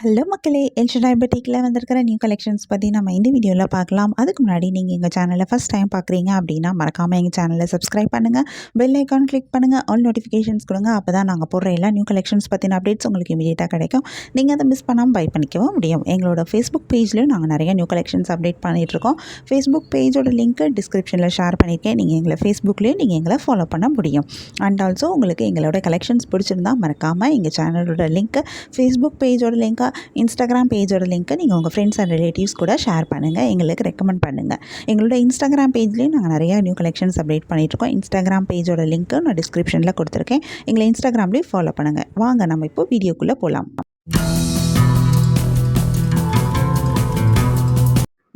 Hello மக்களே, El Shaddai பொட்டிக்கில் வந்திருக்கிற new collections பற்றி நம்ம இந்த வீடியோவில் பார்க்கலாம். அதுக்கு முன்னாடி நீங்கள் எங்கள் சேனலை ஃபஸ்ட் டைம் பார்க்குறீங்க அப்படின்னா மறக்காமல் எங்கள் சேனலை சப்ஸ்கிரைப் பண்ணுங்கள், பெல் ஐக்கான் கிளிக் பண்ணுங்கள், ஆல் நோட்டிஃபிகேஷன்ஸ் கொடுங்க. அப்போ தான் நாங்கள் போடுற எல்லா நியூ கலெக்ஷன்ஸ் பற்றின அப்டேட்ஸ் உங்களுக்கு இமீடியட்டாக கிடைக்கும். நீங்கள் அதை மிஸ் பண்ணாமல் பை பண்ணிக்கவும் முடியும். எங்களோட ஃபேஸ்புக் பேஜ்லேயும் நாங்கள் நிறைய நியூ கலெக்ஷன்ஸ் அப்டேட் பண்ணிகிட்ருக்கோம். ஃபேஸ்புக் பேஜோட லிங்க்கு டிஸ்கிரிப்ஷனில் ஷேர் பண்ணியிருக்கேன். நீங்கள் எங்களை ஃபேஸ்புக்லேயும் நீங்கள் எங்களை ஃபாலோ பண்ண முடியும். அண்ட் ஆல்சோ உங்களுக்கு எங்களோட கலெக்ஷன்ஸ் பிடிச்சிருந்தா மறக்காமல் எங்கள் சேனலோட லிங்க்கு, ஃபேஸ்புக் பேஜோட லிங்க்கை, இன்ஸ்டாகிராம் பேஜோட லிங்க்கை நீங்கள் உங்கள் ஃப்ரெண்ட்ஸ் அண்ட் ரிலேட்டிவ்ஸ் கூட ஷேர் பண்ணுங்கள், எங்களுக்கு ரெக்கமெண்ட் பண்ணுங்கள். எங்களோட இன்ஸ்டாகிராம் பேஜ்லேயும் நாங்கள் நிறையா நியூ கலெக்ஷன்ஸ் அப்டேட் பண்ணிகிட்ருக்கோம். இன்ஸ்டாகிராம் பேஜோட லிங்க்கு நான் டிஸ்கிரிப்ஷனில் கொடுத்துருக்கேன். எங்களை இன்ஸ்டாகிராம்லேயும் ஃபாலோ பண்ணுங்கள். வாங்க நம்ம இப்போ வீடியோக்குள்ளே போகலாம்.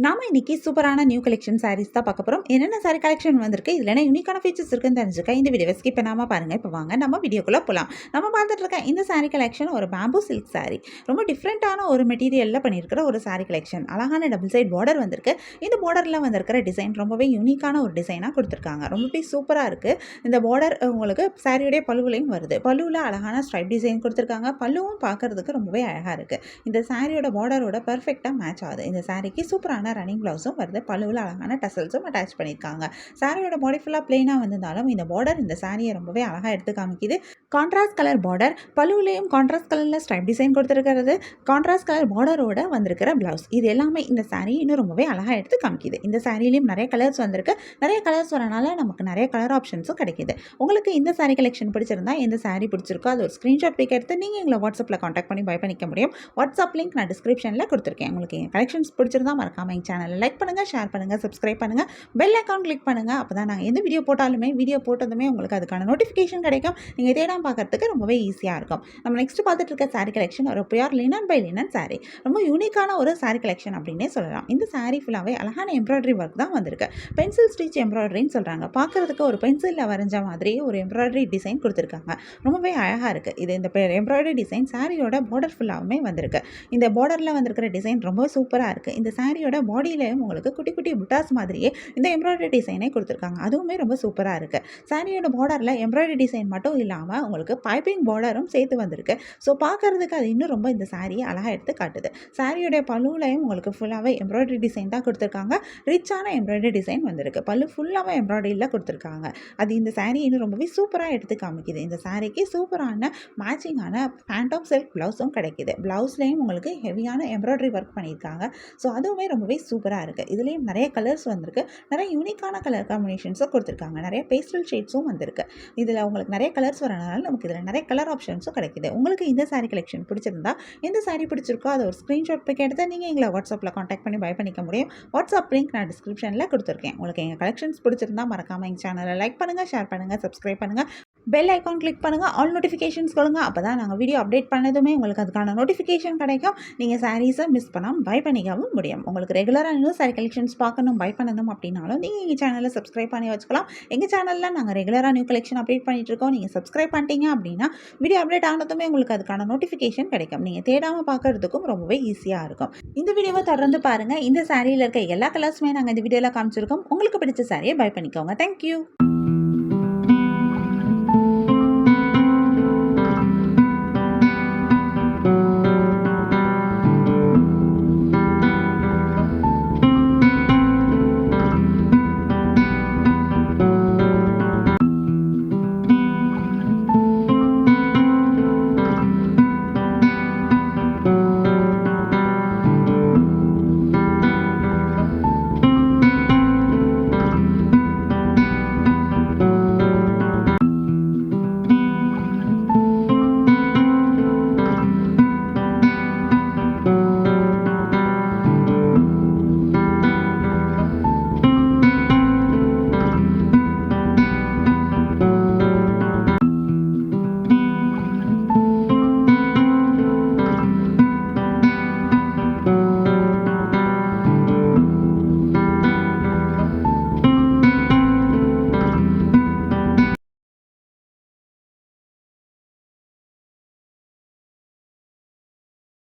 நாம இன்றைக்கி சூப்பரான நியூ கலெக்ஷன் சாரீஸ் தான் பார்க்க போகிறோம். என்னென்ன சாரீ கலெக்ஷன் வந்திருக்கு, இதில் என்ன யூனிக்கான ஃபீச்சர்ஸ் இருக்குன்னு தெரிஞ்சுக்க இந்த வீடியோவை ஸ்கிப் பண்ணாமல் பாருங்கள். இப்போ வாங்க நம்ம வீடியோக்குள்ளே போகலாம். நம்ம பார்த்துட்டு இருக்க இந்த சாரீ கலெக்ஷன் ஒரு பேம்பூ சில்க் சாரீ. ரொம்ப டிஃப்ரெண்ட்டான ஒரு மெட்டீரியலில் பண்ணியிருக்கிற ஒரு சாரீ கலெக்ஷன். அழகான டபுள் சைட் பார்டர் வந்திருக்கு. இந்த பார்டரில் வந்திருக்கிற டிசைன் ரொம்பவே யூனிக்கான ஒரு டிசைனாக கொடுத்துருக்காங்க. ரொம்பவே சூப்பராக இருக்குது. இந்த பார்டர் உங்களுக்கு சாரியோடைய பல்லுவிலையும் வருது. பல்லுவில் அழகான ஸ்ட்ரைப் டிசைன் கொடுத்துருக்காங்க. பல்லுவும் பார்க்குறதுக்கு ரொம்பவே அழகாக இருக்குது. இந்த சாரியோட பார்டரோட பர்ஃபெக்டாக மேட்ச் ஆகுது. இந்த சாரிக்கு சூப்பரான ரன்னிங் ப்ளவுஸும் வருது. பல்லுவில் அழகான டசல்ஸும் அட்டாச் பண்ணியிருக்காங்க. சாரியோட பாடி ஃபுல்லாக பிளெயினாக வந்திருந்தாலும் இந்த பார்டர் இந்த சாரியை ரொம்பவே அழகாக எடுத்து காமிக்குது. கான்ட்ராஸ்ட் கலர் பார்டர், பல்லுவிலையும் கான்ட்ராஸ்ட் கலரில் ஸ்ட்ரைப் டிசைன் கொடுத்துருக்கிறது. கான்ட்ராஸ்ட் கலர் பார்டரோட வந்திருக்கிற ப்ளவுஸ், இது எல்லாமே இந்த சாரீ இன்னும் ரொம்பவே அழகாக எடுத்து காமிக்குது. இந்த சாரிலையும் நிறைய கலர்ஸ் வந்திருக்கு. நிறைய கலர்ஸ் வரனால நமக்கு நிறைய கலர் ஆப்ஷன்ஸும் கிடைக்கிது. உங்களுக்கு இந்த சாரீ கலெக்ஷன் பிடிச்சிருந்தா, எந்த சாரீ பிடிச்சிருக்கோ அது ஒரு ஸ்க்ரீன்ஷாட் பிக் எடுத்து நீங்கள் எங்களை வாட்ஸ்அப்பில் காண்டாக்ட் பண்ணி பை பண்ணிக்க முடியும். வாட்ஸ்அப் லிங்க் நான் டிஸ்கிரிப்ஷனில் கொடுத்துருக்கேன். உங்களுக்கு எங்கள் கலெக்ஷன்ஸ் பிடிச்சிருந்தா மறக்காமல் எங்கள் சேனலை லைக் பண்ணுங்கள், ஷேர் பண்ணுங்கள், சப்ஸ்கிரைப் பண்ணுங்கள், பெல் ஐக்கான் கிளிக் பண்ணுங்கள். அப்போ தான் நாங்கள் எந்த வீடியோ போட்டாலுமே, வீடியோ போட்டதுமே உங்களுக்கு அதுக்கான நோட்டிஃபிகேஷன் கிடைக்கும். நீங்கள் தேடாமல் பார்க்கறதுக்கு ரொம்பவே ஈஸியாக இருக்கும். நம்ம நெக்ஸ்ட் பார்த்துட்டு இருக்க சாரீ கலெக்ஷன் ஒரு pure linen by linen sari. ரொம்ப யூனிக்கான ஒரு சாரீ கலெக்ஷன் அப்படின்னே சொல்லலாம். இந்த சாரீ ஃபுல்லாகவே அழகான எம்ப்ராய்டரி ஒர்க் தான் வந்திருக்கு. பென்சில் ஸ்டிச் எம்ப்ராய்டரின்னு சொல்கிறாங்க. பார்க்குறதுக்கு ஒரு பென்சிலில் வரைஞ்ச மாதிரி ஒரு எம்ப்ராய்டரி டிசைன் கொடுத்துருக்காங்க. ரொம்பவே அழகாக இருக்குது. இது இந்த எம்ப்ராய்டரி டிசைன் சாரியோட பார்டர் ஃபுல்லாகவுமே வந்திருக்கு. இந்த பார்டரில் வந்திருக்கிற டிசைன் ரொம்ப சூப்பராக இருக்குது. இந்த சாரியோட பாடியிலையும் உங்களுக்கு குட்டி குட்டி புட்டாஸ் மாதிரியே இந்த எம்ப்ராய்டரி டிசைனே கொடுத்துருக்காங்க. அதுவுமே ரொம்ப சூப்பராக இருக்குது. சாரியோட பார்டரில் எம்ப்ராய்டரி டிசைன் மட்டும் இல்லாமல் உங்களுக்கு பைப்பிங் பார்டரும் சேர்த்து வந்திருக்கு. ஸோ பார்க்குறதுக்கு அது இன்னும் ரொம்ப இந்த சாரியை அழகாக எடுத்து காட்டுது. சாரியோட பல்லுலையும் உங்களுக்கு ஃபுல்லாகவே எம்ப்ராய்டரி டிசைன் தான் கொடுத்துருக்காங்க. ரிச்சான எம்ப்ராய்டரி டிசைன் வந்திருக்கு. பல்லு ஃபுல்லாகவே எம்ப்ராய்டரியில் கொடுத்துருக்காங்க. அது இந்த சாரீ இன்னும் ரொம்பவே சூப்பராக எடுத்து காமிக்குது. இந்த சாரிக்கு சூப்பரான மேட்சிங்கான ஃபேண்டம் சில்க் ப்ளவுஸும் கிடைக்கிது. ப்ளவுஸ்லேயும் உங்களுக்கு ஹெவியான எம்ப்ராய்டரி ஒர்க் பண்ணியிருக்காங்க. ஸோ அதுவுமே ரொம்பவே சூப்பராக இருக்குது. இதுலேயும் நிறைய கலர்ஸ் வந்திருக்கு. நிறைய யூனிக்கான கலர் காம்பினேஷன்ஸும் கொடுத்துருக்காங்க. நிறைய பேஸ்டல் ஷேட்ஸும் வந்திருக்கு. இதில் உங்களுக்கு நிறைய கலர்ஸ் வரனால நமக்கு இதில் நிறைய கலர் ஆப்ஷன்ஸும் கிடைக்குது. உங்களுக்கு இந்த சாரீ கலெக்ஷன் பிடிச்சிருந்தா, எந்த சாரீ பிடிச்சிருக்கோ அதை ஒரு ஸ்க்ரீன்ஷாட் பிக் எடுத்து நீங்கள் எங்களை வாட்ஸ்அப்பில் காண்டாக்ட் பண்ணி பை பண்ணிக்க முடியும். வாட்ஸ்அப் லிங்க் நான் டிஸ்கிரிப்ஷனில் கொடுத்துருக்கேன். உங்களுக்கு எங்கள் கலெக்ஷன்ஸ் பிடிச்சிருந்தா மறக்காமல் எங்கள் சேனலை லைக் பண்ணுங்கள், ஷேர் பண்ணுங்கள், சப்ஸ்கிரைப் பண்ணுங்கள், பெல் ஐக்கான் கிளிக் பண்ணுங்கள், ஆல் நோட்டிஃபிகேஷன்ஸ் கொடுங்க. அப்போ தான் நாங்கள் வீடியோ அப்டேட் பண்ணதுமே உங்களுக்கு அதுக்கான நோட்டிஃபிகேஷன் கிடைக்கும். நீங்கள் சாரீஸை மிஸ் பண்ணாமல் பை பண்ணிக்கவும் முடியும். உங்களுக்கு ரெகுலராக இன்னும் சாரீ கலெக்ஷன்ஸ் பார்க்கணும், பை பண்ணணும் அப்படின்னாலும் நீங்கள் எங்கள் சேனலை சப்ஸ்கிரைப் பண்ணி வச்சுக்கலாம். எங்கள் சேனலில் நாங்கள் ரெகுலராக நியூ கலெக்ஷன் அப்டேட் பண்ணிகிட்ருக்கோம். நீங்கள் சப்ஸ்கிரைப் பண்ணிட்டீங்க அப்படின்னா வீடியோ அப்டேட் ஆனதுமே உங்களுக்கு அதுக்கான நோட்டிஃபிகேஷன் கிடைக்கும். நீங்கள் தேடாமல் பார்க்குறதுக்கும் ரொம்பவே ஈஸியாக இருக்கும். இந்த வீடியோவை தொடர்ந்து பாருங்கள். இந்த சாரியில் இருக்க எல்லா கலர்ஸுமே நாங்கள் இந்த வீடியோவில் காமிச்சிருக்கோம். உங்களுக்கு பிடிச்ச சாரியை பை பண்ணிக்கோங்க. தேங்க்யூ.